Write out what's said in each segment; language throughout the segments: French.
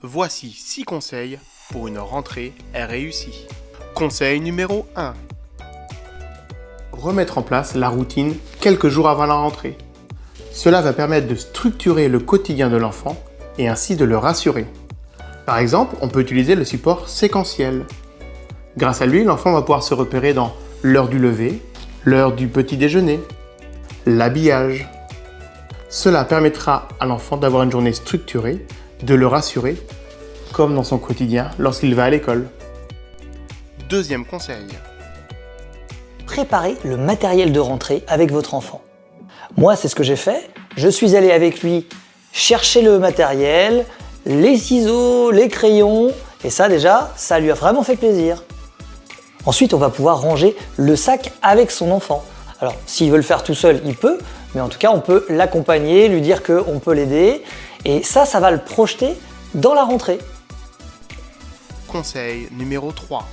Voici 6 conseils pour une rentrée réussie. Conseil numéro 1. Remettre en place la routine quelques jours avant la rentrée. Cela va permettre de structurer le quotidien de l'enfant et ainsi de le rassurer. Par exemple, on peut utiliser le support séquentiel. Grâce à lui, l'enfant va pouvoir se repérer dans l'heure du lever, l'heure du petit déjeuner, l'habillage. Cela permettra à l'enfant d'avoir une journée structurée, de le rassurer, comme dans son quotidien lorsqu'il va à l'école. Deuxième conseil. Préparez le matériel de rentrée avec votre enfant. Moi, c'est ce que j'ai fait. Je suis allé avec lui chercher le matériel, les ciseaux, les crayons, et ça déjà, ça lui a vraiment fait plaisir. Ensuite, on va pouvoir ranger le sac avec son enfant. Alors, s'il veut le faire tout seul, il peut, mais en tout cas, on peut l'accompagner, lui dire qu'on peut l'aider, et ça va le projeter dans la rentrée. Conseil numéro 3.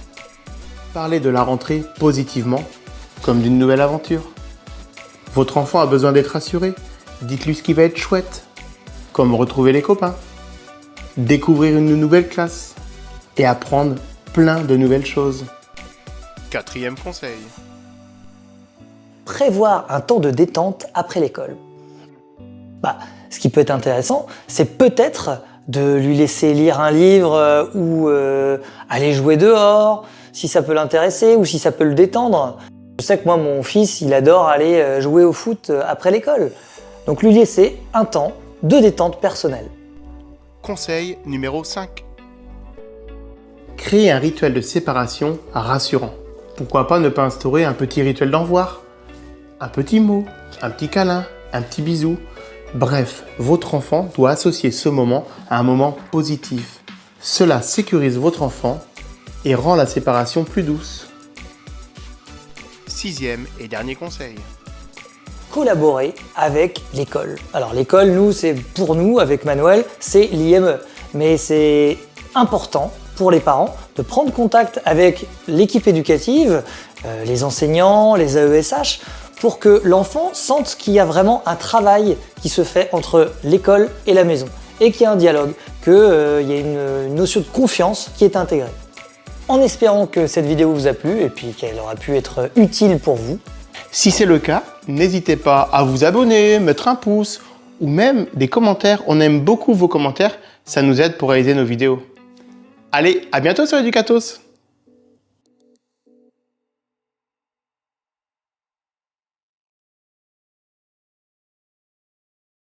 Parlez de la rentrée positivement, comme d'une nouvelle aventure. Votre enfant a besoin d'être rassuré. Dites-lui ce qui va être chouette, comme retrouver les copains, découvrir une nouvelle classe et apprendre plein de nouvelles choses. Quatrième conseil. Prévoir un temps de détente après l'école. Ce qui peut être intéressant, c'est peut-être de lui laisser lire un livre ou aller jouer dehors, si ça peut l'intéresser ou si ça peut le détendre. Je sais que moi, mon fils, il adore aller jouer au foot après l'école. Donc lui laisser un temps de détente personnelle. Conseil numéro 5. Créer un rituel de séparation rassurant. Pourquoi pas ne pas instaurer un petit rituel d'envoi? Un petit mot, un petit câlin, un petit bisou. Bref, votre enfant doit associer ce moment à un moment positif. Cela sécurise votre enfant et rend la séparation plus douce. Sixième et dernier conseil. Collaborer avec l'école. Alors l'école, pour nous, avec Manuel, c'est l'IME. Mais c'est important pour les parents de prendre contact avec l'équipe éducative, les enseignants, les AESH, pour que l'enfant sente qu'il y a vraiment un travail qui se fait entre l'école et la maison, et qu'il y a un dialogue, qu'il y a une notion de confiance qui est intégrée. En espérant que cette vidéo vous a plu et puis qu'elle aura pu être utile pour vous. Si c'est le cas, n'hésitez pas à vous abonner, mettre un pouce ou même des commentaires. On aime beaucoup vos commentaires, ça nous aide pour réaliser nos vidéos. Allez, à bientôt sur Educatos!